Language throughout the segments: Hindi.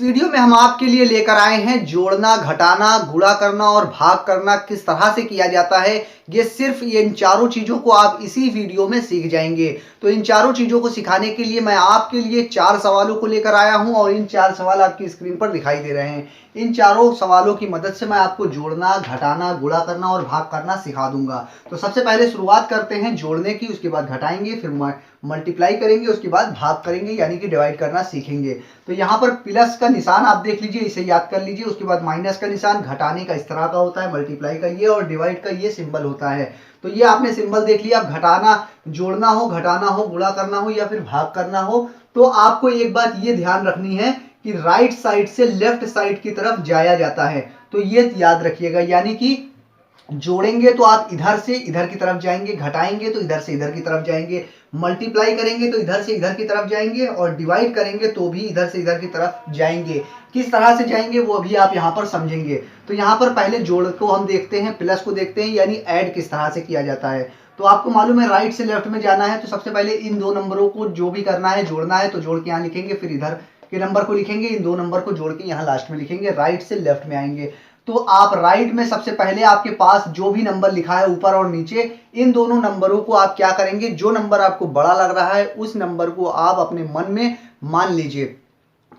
वीडियो में हम आपके लिए लेकर आए हैं जोड़ना, घटाना, गुणा करना और भाग करना किस तरह से किया जाता है। ये सिर्फ इन चारों चीज़ों को आप इसी वीडियो में सीख जाएंगे। तो इन चारों चीज़ों को सिखाने के लिए मैं आपके लिए 4 सवालों को लेकर आया हूं और इन 4 सवाल आपकी स्क्रीन पर दिखाई दे रहे हैं। इन चारों सवालों की मदद से मैं आपको जोड़ना, घटाना, गुणा करना और भाग करना सिखा दूंगा। तो सबसे पहले शुरुआत करते हैं जोड़ने की, उसके बाद घटाएंगे, फिर मल्टीप्लाई करेंगे, उसके बाद भाग करेंगे यानी कि डिवाइड करना सीखेंगे। तो यहाँ पर प्लस का निशान आप देख लीजिए, इसे याद कर लीजिए। उसके बाद माइनस का निशान घटाने का इस तरह का होता है, मल्टीप्लाई का ये और डिवाइड का ये सिंबल होता है। तो ये आपने सिंबल देख लिया। अब घटाना, जोड़ना हो, घटाना हो, गुणा करना हो या फिर भाग करना हो तो आपको एक बात ये ध्यान रखनी है कि राइट साइड से लेफ्ट साइड की तरफ जाया जाता है। तो ये याद रखिएगा, यानी कि जोड़ेंगे तो आप इधर से इधर की तरफ जाएंगे, घटाएंगे तो इधर से इधर की तरफ जाएंगे, मल्टीप्लाई करेंगे तो इधर से इधर की तरफ जाएंगे और डिवाइड करेंगे तो भी इधर से इधर की तरफ जाएंगे। किस तरह से जाएंगे वो अभी आप यहाँ पर समझेंगे। तो यहाँ पर पहले जोड़ को हम देखते हैं, प्लस को देखते हैं, यानी ऐड किस तरह से किया जाता है। तो आपको मालूम है राइट से लेफ्ट में जाना है, तो सबसे पहले इन दो नंबरों को जो भी करना है, जोड़ना है तो जोड़ के यहाँ लिखेंगे, फिर इधर के नंबर को लिखेंगे, इन दो नंबर को जोड़ के यहाँ लास्ट में लिखेंगे, राइट से लेफ्ट में आएंगे। तो आप राइट में सबसे पहले आपके पास जो भी नंबर लिखा है ऊपर और नीचे, इन दोनों नंबरों को आप क्या करेंगे, जो नंबर आपको बड़ा लग रहा है उस नंबर को आप अपने मन में मान लीजिए।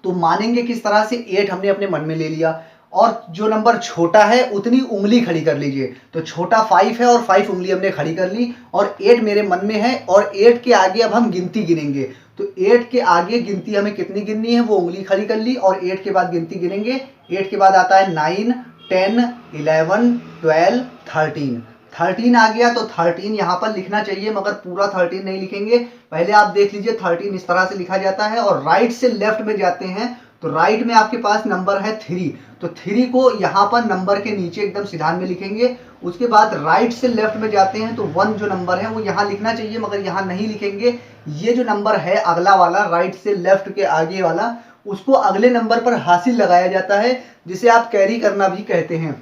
तो मानेंगे किस तरह से, 8 हमने अपने मन में ले लिया और जो नंबर छोटा है उतनी उंगली खड़ी कर लीजिए। तो छोटा 5 है और 5 उंगली हमने खड़ी कर ली और 8 मेरे मन में है और 8 के आगे अब हम गिनती गिनेंगे। तो 8 के आगे गिनती हमें कितनी गिननी है वो उंगली खड़ी कर ली और 8 के बाद गिनती गिनेंगे। 8 के बाद आता है 9, 10, 11, 12, 13। 13 आ गया तो 13 यहाँ पर लिखना चाहिए मगर पूरा 13 नहीं लिखेंगे। पहले आप देख लीजिए 13 इस तरह से लिखा जाता है और राइट से लेफ्ट में जाते हैं तो राइट में आपके पास नंबर है 3। तो 3 को यहाँ पर नंबर के नीचे एकदम सीधान में लिखेंगे। उसके बाद राइट से लेफ्ट में जाते हैं तो 1 जो नंबर है वो यहाँ लिखना चाहिए मगर यहाँ नहीं लिखेंगे। ये जो नंबर है अगला वाला, राइट से लेफ्ट के आगे वाला, उसको अगले नंबर पर हासिल लगाया जाता है जिसे आप कैरी करना भी कहते हैं।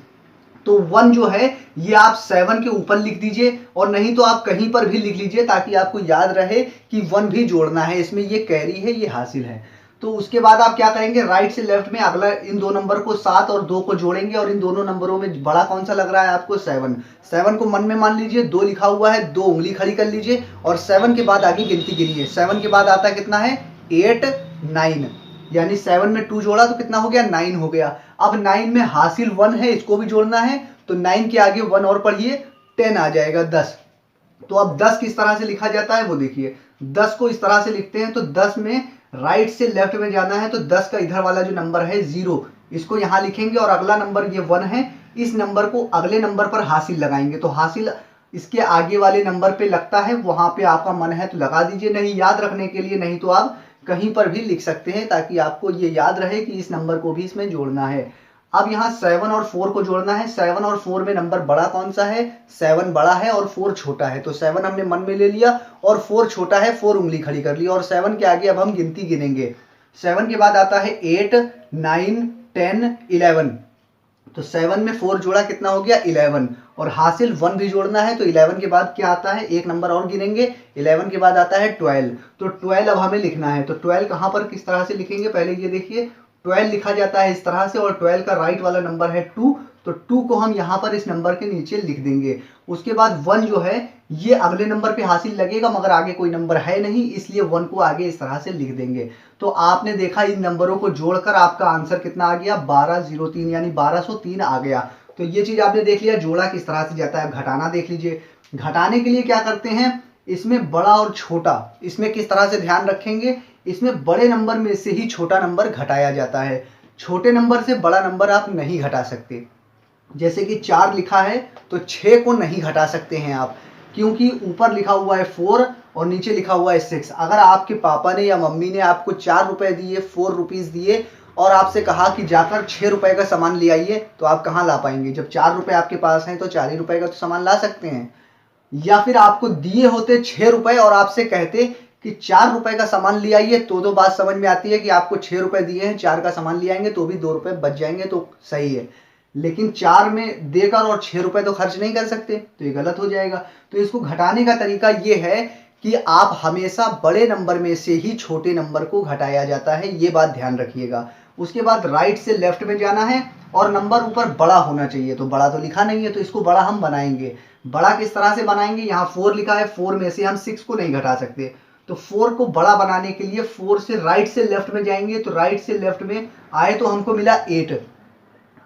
तो 1 जो है ये आप 7 के ऊपर लिख दीजिए और नहीं तो आप कहीं पर भी लिख लीजिए ताकि आपको याद रहे कि 1 भी जोड़ना है, इसमें ये कैरी है, ये हासिल है। तो उसके बाद आप क्या करेंगे, राइट से लेफ्ट में अगला इन दो नंबर को 7 और 2 को जोड़ेंगे और इन दोनों नंबरों में बड़ा कौन सा लग रहा है आपको, 7। 7 को मन में मान लीजिए, 2 लिखा हुआ है, 2 उंगली खड़ी कर लीजिए और 7 के बाद आगे गिनती गिनिए। 7 के बाद आता है कितना है, 8, 9, यानी 7 में 2 जोड़ा तो कितना हो गया, 9 हो गया। अब 9 में हासिल 1 है, इसको भी जोड़ना है तो 9 के आगे 1 और पढ़िए, 10 आ जाएगा, 10। तो अब 10 किस तरह से लिखा जाता है वो देखिए। 10 को इस तरह से लिखते हैं तो 10 में राइट से लेफ्ट में जाना है तो 10 का इधर वाला जो नंबर है 0, इसको यहाँ लिखेंगे और अगला नंबर ये 1 है, इस नंबर को अगले नंबर पर हासिल लगाएंगे। तो हासिल इसके आगे वाले नंबर पे लगता है, वहां पे आपका मन है तो लगा दीजिए, नहीं याद रखने के लिए नहीं तो आप कहीं पर भी लिख सकते हैं ताकि आपको ये याद रहे कि इस नंबर को भी इसमें जोड़ना है। अब यहाँ 7 और 4 को जोड़ना है। 7 और 4 में नंबर बड़ा कौन सा है, 7 बड़ा है और 4 छोटा है। तो 7 हमने मन में ले लिया और 4 छोटा है, 4 उंगली खड़ी कर ली और 7 के आगे अब हम गिनती गिनेंगे। 7 के बाद आता है 8, 9, 10, 11। तो 7 में 4 जोड़ा कितना हो गया, 11 और हासिल 1 भी जोड़ना है। तो 11 के बाद क्या आता है, एक नंबर और गिनेंगे। 11 के बाद आता है 12। तो 12 अब हमें लिखना है। तो 12 कहाँ पर किस तरह से लिखेंगे, पहले ये देखिए 12 लिखा जाता है इस तरह से और 12 का राइट वाला नंबर है 2। तो 2 को हम यहाँ पर इस नंबर के नीचे लिख देंगे। उसके बाद 1 जो है ये अगले नंबर पे हासिल लगेगा मगर आगे कोई नंबर है नहीं, इसलिए 1 को आगे इस तरह से लिख देंगे। तो आपने देखा इन नंबरों को जोड़कर आपका आंसर कितना आ गया, 1203, यानी 1203 आ गया। तो ये चीज आपने देख लिया, जोड़ा किस तरह से जाता है। घटाना देख लीजिए। घटाने के लिए क्या करते हैं, इसमें बड़ा और छोटा, इसमें किस तरह से ध्यान रखेंगे, इसमें बड़े नंबर में से ही छोटा नंबर घटाया जाता है। छोटे नंबर से बड़ा नंबर आप नहीं घटा सकते। जैसे कि 4 लिखा है तो 6 को नहीं घटा सकते हैं आप, क्योंकि ऊपर लिखा हुआ है 4 और नीचे लिखा हुआ है 6। अगर आपके पापा ने या मम्मी ने आपको 4 रुपए दिए, 4 रुपीज दिए और आपसे कहा कि जाकर 6 रुपए का सामान ले आइए, तो आप कहाँ ला पाएंगे। जब 4 रुपए आपके पास हैं तो 4 ही रुपए का तो सामान ला सकते हैं। या फिर आपको दिए होते 6 रुपए और आपसे कहते कि 4 रुपए का सामान ले आइए, तो बात समझ में आती है कि आपको 6 रुपए दिए हैं, 4 का सामान ले आएंगे तो भी 2 रुपए बच जाएंगे, तो सही है। लेकिन 4 में देकर और 6 रुपए तो खर्च नहीं कर सकते, तो ये गलत हो जाएगा। तो इसको घटाने का तरीका ये है कि आप हमेशा बड़े नंबर में से ही छोटे नंबर को घटाया जाता है, ये बात ध्यान रखिएगा। उसके बाद राइट से लेफ्ट में जाना है और नंबर ऊपर बड़ा होना चाहिए। तो बड़ा तो लिखा नहीं है तो इसको बड़ा हम बनाएंगे। बड़ा किस तरह से बनाएंगे, यहाँ 4 लिखा है, 4 में से हम 6 को नहीं घटा सकते, तो 4 को बड़ा बनाने के लिए 4 से राइट से लेफ्ट में जाएंगे। तो राइट से लेफ्ट में आए तो हमको मिला 8।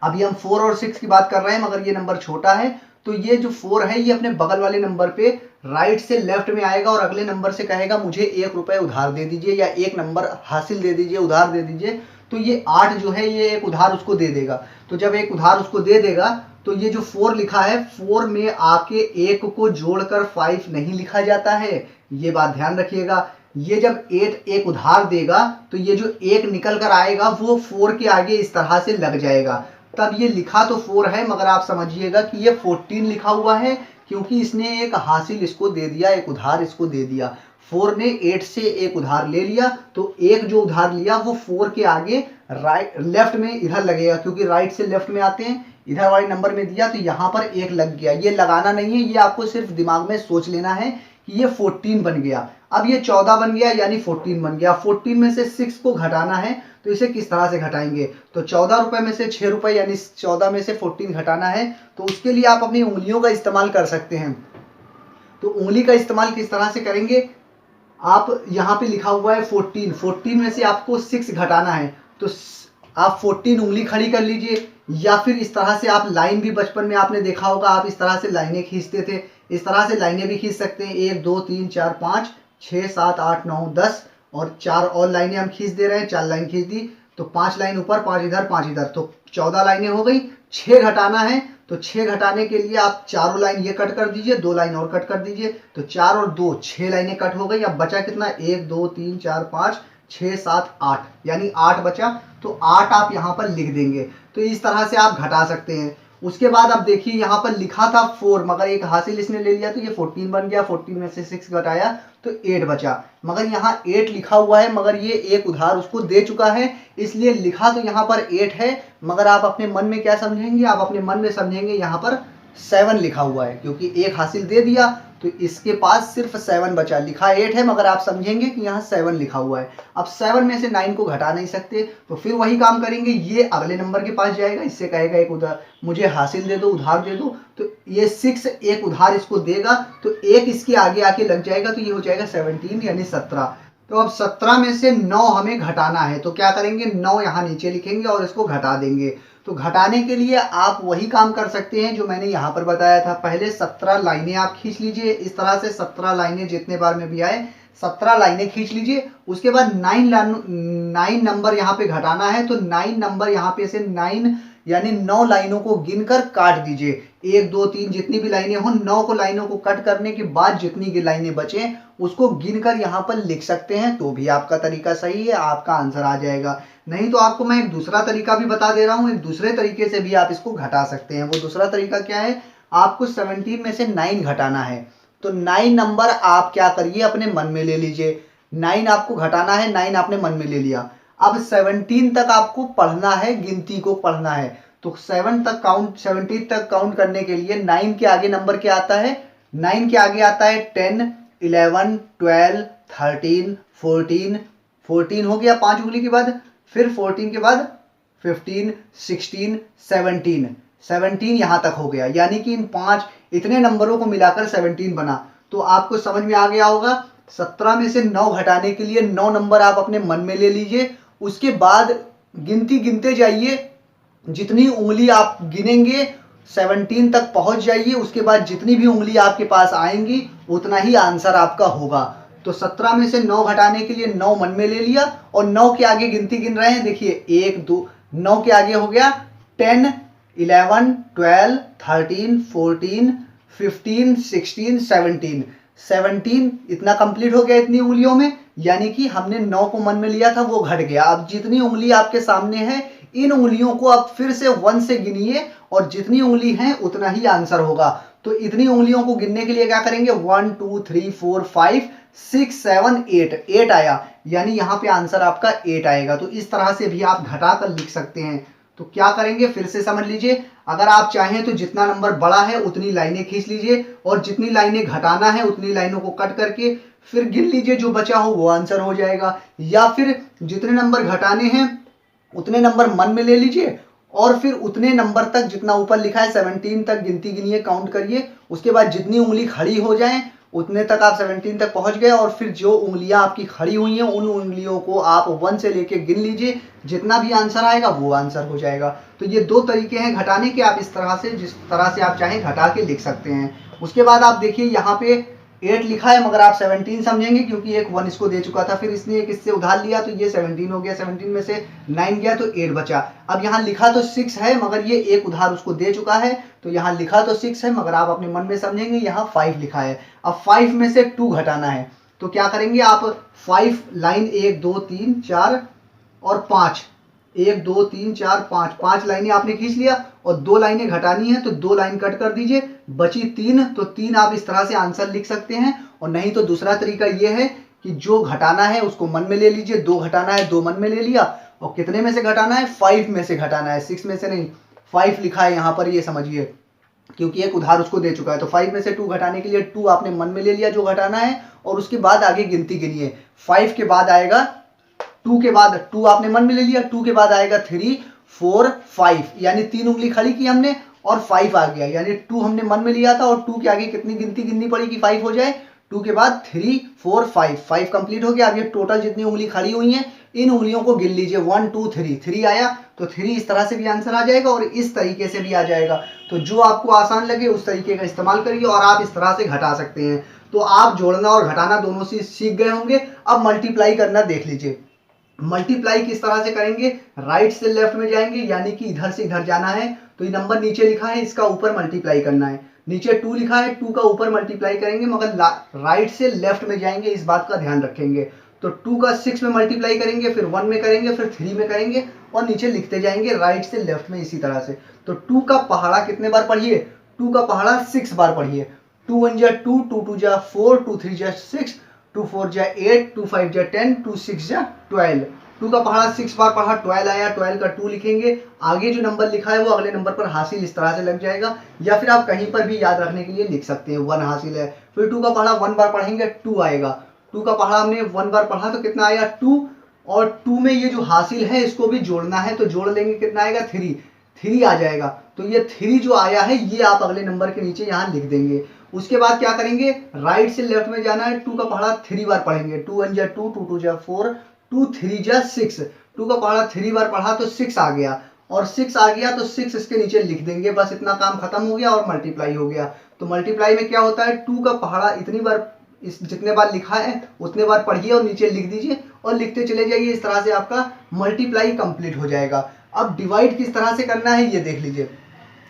अभी हम 4 और 6 की बात कर रहे हैं मगर ये नंबर छोटा है, तो ये जो 4 है ये अपने बगल वाले नंबर पे राइट से लेफ्ट में आएगा और अगले नंबर से कहेगा मुझे 1 रुपए उधार दे दीजिए या एक नंबर हासिल दे दीजिए, उधार दे दीजिए। तो ये 8 जो है ये एक उधार उसको दे देगा। तो जब एक उधार उसको दे देगा तो ये जो 4 लिखा है 4 में आके 1 को जोड़कर 5 नहीं लिखा जाता है, ये बात ध्यान रखिएगा। ये जब 8 एक उधार देगा तो ये जो 1 निकल कर आएगा वो 4 के आगे इस तरह से लग जाएगा। तब ये लिखा तो 4 है मगर आप समझिएगा कि ये 14 लिखा हुआ है, क्योंकि इसने एक हासिल इसको दे दिया, एक उधार इसको दे दिया। 4 ने 8 से एक उधार ले लिया, तो एक जो उधार लिया वो 4 के आगे राइट लेफ्ट में इधर लगेगा, क्योंकि राइट से लेफ्ट में आते हैं। इधर वाले नंबर में दिया तो यहाँ पर 1 लग गया। ये लगाना नहीं है, ये आपको सिर्फ दिमाग में सोच लेना है कि ये 14 बन गया। अब ये 14 बन गया यानी 14 बन गया। 14 में से 6 को घटाना है तो इसे किस तरह से घटाएंगे, तो 14 रुपए में से 6 रुपए यानी 14 में से 14 घटाना है। तो उसके लिए आप अपनी उंगलियों का इस्तेमाल कर सकते हैं। तो उंगली का इस्तेमाल किस तरह से करेंगे, आप यहाँ पे लिखा हुआ है 14, 14 में से आपको 6 घटाना है, तो आप 14 उंगली खड़ी कर लीजिए, या फिर इस तरह से आप लाइन भी बचपन में आपने देखा होगा, आप इस तरह से लाइनें खींचते थे, इस तरह से लाइनें भी खींच सकते हैं। 1 2 3 4 5 6 7 8 9 10 और 4 और लाइनें हम खींच दे रहे हैं। 4 लाइन खींच दी तो 5 लाइन ऊपर, 5 इधर, 5 इधर, तो 14 लाइनें हो गई। 6 घटाना है तो 6 घटाने के लिए आप चारों लाइन ये कट कर दीजिए, 2 लाइन और कट कर दीजिए, तो 4 और 2 6 लाइनें कट हो गई। अब बचा कितना, 1 2 3 4 5 6 7 8 यानी 8 बचा, तो 8 आप यहाँ पर लिख देंगे। तो इस तरह से आप घटा सकते हैं। उसके बाद अब देखिए यहाँ पर लिखा था 4 मगर एक हासिल इसने ले लिया तो ये 14 बन गया। 14 में से 6 घटाया तो 8 बचा, मगर यहाँ 8 लिखा हुआ है मगर ये एक उधार उसको दे चुका है, इसलिए लिखा तो यहाँ पर 8 है मगर आप अपने मन में क्या समझेंगे, आप अपने मन में समझेंगे यहाँ पर 7 लिखा हुआ है, क्योंकि एक हासिल दे दिया तो इसके पास सिर्फ 7 बचा। लिखा 8 है मगर आप समझेंगे कि यहाँ 7 लिखा हुआ है। अब 7 में से 9 को घटा नहीं सकते तो फिर वही काम करेंगे, ये अगले नंबर के पास जाएगा, इससे कहेगा एक उधार मुझे हासिल दे दो, उधार दे दो, तो ये 6 एक उधार इसको देगा तो एक इसके आगे आके लग जाएगा, तो ये हो जाएगा 17 यानी 17। तो अब 17 में से 9 हमें घटाना है, तो क्या करेंगे, 9 यहाँ नीचे लिखेंगे और इसको घटा देंगे। तो घटाने के लिए आप वही काम कर सकते हैं जो मैंने यहाँ पर बताया था। पहले 17 लाइनें आप खींच लीजिए, इस तरह से 17 लाइनें जितने बार में भी आए 17 लाइनें खींच लीजिए। उसके बाद 9 नंबर यहाँ पे घटाना है, तो 9 नंबर यहाँ पे से 9 यानी 9 लाइनों को गिनकर काट दीजिए। 1 2 3 जितनी भी लाइनें हो, 9 को लाइनों को कट करने के बाद जितनी लाइनें बचे उसको गिनकर यहाँ पर लिख सकते हैं, तो भी आपका तरीका सही है, आपका आंसर आ जाएगा। नहीं तो आपको मैं एक दूसरा तरीका भी बता दे रहा हूँ, एक दूसरे तरीके से भी आप इसको घटा सकते हैं। वो दूसरा तरीका क्या है, आपको 17 में से 9 घटाना है, तो 9 नंबर आप क्या करिए अपने मन में ले लीजिए। 9 आपको घटाना है, 9 आपने मन में ले लिया। अब 17 तक आपको पढ़ना है, गिनती को पढ़ना है, तो 17 तक काउंट करने के लिए 9 के आगे नंबर क्या आता है, 9 के आगे आता है 10 11 12 13 14 14 हो गया 5 उंगली के बाद, फिर 14 के बाद 15 16 17 17 यहां तक हो गया, यानी कि इन 5 इतने नंबरों को मिलाकर 17 बना। तो आपको समझ में आ गया होगा। 17 में से 9 घटाने के लिए 9 नंबर आप अपने मन में ले लीजिए, उसके बाद गिनती गिनते जाइए, जितनी उंगली आप गिनेंगे 17 तक पहुंच जाइए, उसके बाद जितनी भी उंगली आपके पास आएंगी उतना ही आंसर आपका होगा। तो 17 में से 9 घटाने के लिए 9 मन में ले लिया और 9 के आगे गिनती गिन रहे हैं, देखिए 1 2 9 के आगे हो गया 10 11 12 13 14 15 16 17 17 इतना कंप्लीट हो गया इतनी उंगलियों में, यानी कि हमने 9 को मन में लिया था वो घट गया। अब जितनी उंगली आपके सामने है इन उंगलियों को आप फिर से 1 से गिनिए और जितनी उंगली है उतना ही आंसर होगा। तो इतनी उंगलियों को गिनने के लिए क्या करेंगे, 1 2 3 4 5 6 7 8 8 आया, यानी यहाँ पे आंसर आपका 8 आएगा। तो इस तरह से भी आप घटा कर लिख सकते हैं। तो क्या करेंगे फिर से समझ लीजिए, अगर आप चाहें तो जितना नंबर बड़ा है उतनी लाइनें खींच लीजिए और जितनी लाइनें घटाना है उतनी लाइनों को कट करके फिर गिन लीजिए, जो बचा हो वो आंसर हो जाएगा। या फिर जितने नंबर घटाने हैं उतने नंबर मन में ले लीजिए और फिर उतने नंबर तक जितना ऊपर लिखा है 17 तक गिनती गिनिए, काउंट करिए। उसके बाद जितनी उंगली खड़ी हो जाए उतने तक आप 17 तक पहुंच गए और फिर जो उंगलियां आपकी खड़ी हुई हैं उन उंगलियों को आप 1 से लेके गिन लीजिए, जितना भी आंसर आएगा वो आंसर हो जाएगा। तो ये 2 तरीके हैं घटाने के, आप इस तरह से जिस तरह से आप चाहें घटा के लिख सकते हैं। उसके बाद आप देखिए यहाँ पे 8 लिखा है मगर आप 17 समझेंगे क्योंकि एक 1 इसको दे चुका था, फिर इसने एक इससे उधार लिया तो ये 17 हो गया, 17 में से 9 गया तो 8 बचा। अब यहाँ लिखा तो 6 है मगर ये एक उधार उसको दे चुका है, तो यहाँ लिखा तो 6 है मगर आप अपने मन में समझेंगे यहाँ 5 लिखा है। अब 5 में से 2 घटाना है तो क्या करेंगे आप 5 लाइन 1 2 3 4 और 5, 1 2 3 4 5, 5 लाइनें आपने खींच लिया और 2 लाइनें घटानी है तो 2 लाइन कट कर दीजिए, बची 3, तो 3 आप इस तरह से आंसर लिख सकते हैं। और नहीं तो दूसरा तरीका यह है कि जो घटाना है उसको मन में ले लीजिए, 2 घटाना है 2 मन में ले लिया और कितने में से घटाना है 5 में से घटाना है, 6 में से नहीं। 5 लिखा है यहाँ पर, ये समझिए क्योंकि एक उधार उसको दे चुका है, तो 5 में से 2 घटाने के लिए 2 आपने मन में ले लिया जो घटाना है और उसके बाद आगे गिनती गिनिए। 5 के बाद आएगा 2 के बाद 2 आपने मन में ले लिया, 2 के बाद आएगा 3 4 5, यानी 3 उंगली खड़ी की हमने और 5 आ गया, यानी 2 हमने मन में लिया था और 2 के आगे कितनी गिनती गिननी पड़ी कि 5 हो जाए। 2 के बाद 3 4 5, 5 कंप्लीट हो गया। अब ये टोटल जितनी उंगली खड़ी हुई हैं इन उंगलियों को गिन लीजिए, 1 2 3, 3 आया तो 3 इस तरह से भी आंसर आ जाएगा और इस तरीके से भी आ जाएगा। तो जो आपको आसान लगे उस तरीके का इस्तेमाल करिए और आप इस तरह से घटा सकते हैं। तो आप जोड़ना और घटाना दोनों से सीख गए होंगे। अब मल्टीप्लाई करना देख लीजिए। मल्टीप्लाई किस तरह से करेंगे, राइट से लेफ्ट में जाएंगे यानी कि इधर से इधर जाना है, तो ये नंबर नीचे लिखा है इसका ऊपर मल्टीप्लाई करना है, नीचे 2 लिखा है 2 का ऊपर मल्टीप्लाई करेंगे मगर राइट से लेफ्ट में जाएंगे, इस बात का ध्यान रखेंगे। तो 2 का 6 में मल्टीप्लाई करेंगे, फिर 1 में करेंगे, फिर 3 में करेंगे और नीचे लिखते जाएंगे राइट से लेफ्ट में इसी तरह से। तो 2 का पहाड़ा कितने बार पढ़िए, 2 का पहाड़ा 6 बार पढ़िए। 2 1 जा 2, 2 2 जा 4, 2 3 जा 6, 2 4 जा 8, 2 5 जा 10, 2 6 जा 12। 2 का पहाड़ा 6 बार पढ़ा, 12 आया, 12 का 2 लिखेंगे, आगे जो नंबर लिखा है वो अगले नंबर पर हासिल इस तरह से लग जाएगा, या फिर आप कहीं पर भी याद रखने के लिए लिख सकते हैं 1 हासिल है। फिर 2 का पहाड़ा 1 बार पढ़ेंगे 2 आएगा, 2 का पहाड़ा हमने 1 बार पढ़ा तो कितना आया 2, और 2 में ये जो हासिल है इसको भी जोड़ना है तो जोड़ लेंगे, कितना आएगा 3 आ जाएगा। तो ये 3 जो आया है ये आप अगले नंबर के नीचे यहाँ लिख देंगे। उसके बाद क्या करेंगे, राइट से लेफ्ट में जाना है, 2 का पहाड़ा 3 बार पढ़ेंगे, 2 1 जा 2, 2 2 जा 4, 2 3 जा 6, 2 का पहाड़ा 3 बार पढ़ा तो 6 आ गया, और 6 आ गया तो 6 इसके नीचे लिख देंगे, बस इतना काम खत्म हो गया और मल्टीप्लाई हो गया। तो मल्टीप्लाई में क्या होता है, 2 का पहाड़ा इतनी बार इस जितने बार लिखा है उतने बार पढ़िए और नीचे लिख दीजिए और लिखते चले जाइए, इस तरह से आपका मल्टीप्लाई कंप्लीट हो जाएगा। अब डिवाइड किस तरह से करना है ये देख लीजिए।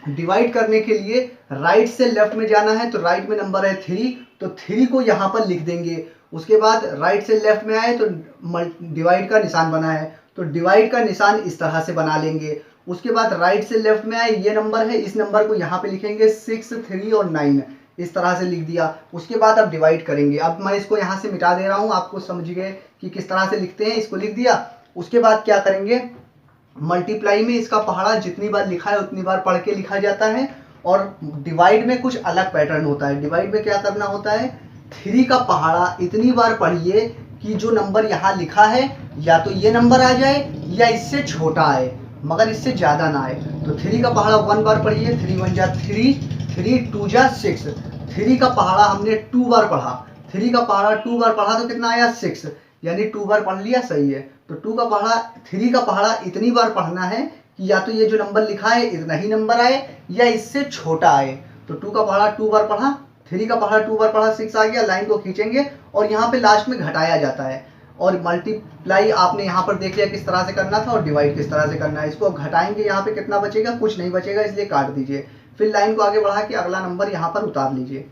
डिवाइड करने के लिए राइट से लेफ्ट में जाना है, तो राइट में नंबर है 3, तो 3 को यहाँ पर लिख देंगे। उसके बाद राइट से लेफ्ट में आए तो डिवाइड का निशान बना है, तो डिवाइड का निशान इस तरह से बना लेंगे। उसके बाद राइट से लेफ्ट में आए, ये नंबर है, इस नंबर को यहाँ पे लिखेंगे 6 3 और 9, इस तरह से लिख दिया। उसके बाद अब डिवाइड करेंगे। अब मैं इसको यहाँ से मिटा दे रहा हूँ, आपको समझ गए कि किस तरह से लिखते हैं, इसको लिख दिया। उसके बाद क्या करेंगे, मल्टीप्लाई में इसका पहाड़ा जितनी बार लिखा है उतनी बार पढ़ के लिखा जाता है, और डिवाइड में कुछ अलग पैटर्न होता है। डिवाइड में क्या करना होता है, 3 का पहाड़ा इतनी बार पढ़िए कि जो नंबर यहाँ लिखा है या तो ये नंबर आ जाए या इससे छोटा आए मगर इससे ज़्यादा ना आए। तो 3 का पहाड़ा 1 बार पढ़िए, 3 1 जा 3, 3 2 जा 6, 3 का पहाड़ा हमने 2 बार पढ़ा, 3 का पहाड़ा 2 बार पढ़ा तो कितना आया 6, यानी 2 बार पढ़ लिया, सही है। तो 2 का पहाड़ा 3 का पहाड़ा इतनी बार पढ़ना है कि या तो ये जो नंबर लिखा है इतना ही नंबर आए या इससे छोटा आए। तो 2 का पहाड़ा 2 बार पढ़ा, 3 का पहाड़ा 2 बार पढ़ा, 6 आ गया, लाइन को खींचेंगे और यहाँ पे लास्ट में घटाया जाता है। और मल्टीप्लाई आपने यहाँ पर देख लिया किस तरह से करना था, और डिवाइड किस तरह से करना है। इसको घटाएंगे, यहाँ पे कितना बचेगा, कुछ नहीं बचेगा, इसलिए काट दीजिए। फिर लाइन को आगे बढ़ा के अगला नंबर यहाँ पर उतार लीजिए।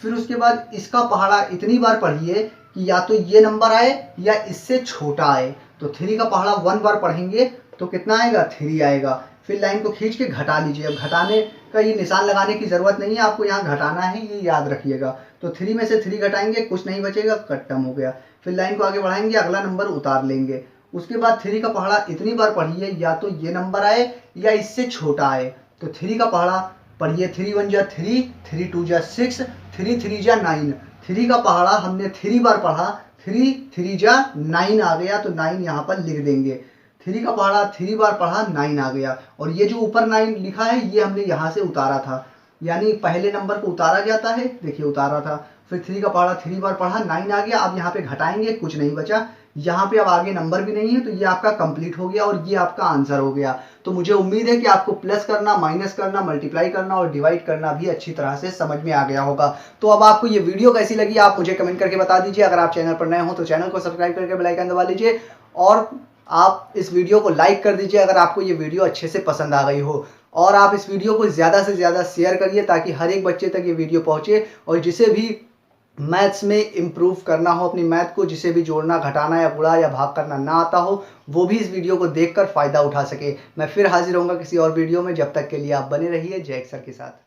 फिर उसके बाद इसका पहाड़ा इतनी बार पढ़िए कि या तो ये नंबर आए या इससे छोटा आए। तो 3 का पहाड़ा 1 बार पढ़ेंगे तो कितना आएगा, 3 आएगा। फिर लाइन को खींच के घटा लीजिए। अब घटाने का ये निशान लगाने की जरूरत नहीं है, आपको यहाँ घटाना है, ये याद रखिएगा। तो 3 में से 3 घटाएंगे, कुछ नहीं बचेगा, खत्म हो गया। फिर लाइन को आगे बढ़ाएंगे, अगला नंबर उतार लेंगे। उसके बाद 3 का पहाड़ा इतनी बार पढ़िए या तो ये नंबर आए या इससे छोटा आए। तो 3 का पहाड़ा पढ़िए, 3 1 जा 3, 3 2 जा 6, 3 3 जा 9। 3 का पहाड़ा हमने 3 बार पढ़ा, 3 3 जा 9 आ गया, तो 9 यहाँ पर लिख देंगे। 3 का पहाड़ा 3 बार पढ़ा 9 आ गया। और ये जो ऊपर 9 लिखा है ये हमने यहाँ से उतारा था, यानी पहले नंबर को उतारा जाता है, देखिए उतारा था, फिर 3 का पहाड़ा 3 बार पढ़ा 9 आ गया। अब यहाँ पे घटाएंगे, कुछ नहीं बचा, यहाँ पे अब आगे नंबर भी नहीं है, तो ये आपका कंप्लीट हो गया और ये आपका आंसर हो गया। तो मुझे उम्मीद है कि आपको प्लस करना, माइनस करना, मल्टीप्लाई करना और डिवाइड करना भी अच्छी तरह से समझ में आ गया होगा। तो अब आपको ये वीडियो कैसी लगी आप मुझे कमेंट करके बता दीजिए। अगर आप चैनल पर नए हो तो चैनल को सब्सक्राइब करके बेल आइकन दबा लीजिए और आप इस वीडियो को लाइक कर दीजिए अगर आपको ये वीडियो अच्छे से पसंद आ गई हो। और आप इस वीडियो को ज़्यादा से ज़्यादा शेयर करिए ताकि हर एक बच्चे तक ये वीडियो पहुँचे, और जिसे भी मैथ्स में इम्प्रूव करना हो अपनी मैथ को, जिसे भी जोड़ना, घटाना या गुणा या भाग करना ना आता हो, वो भी इस वीडियो को देखकर फ़ायदा उठा सके। मैं फिर हाजिर होऊंगा किसी और वीडियो में, जब तक के लिए आप बने रहिए जय सर के साथ।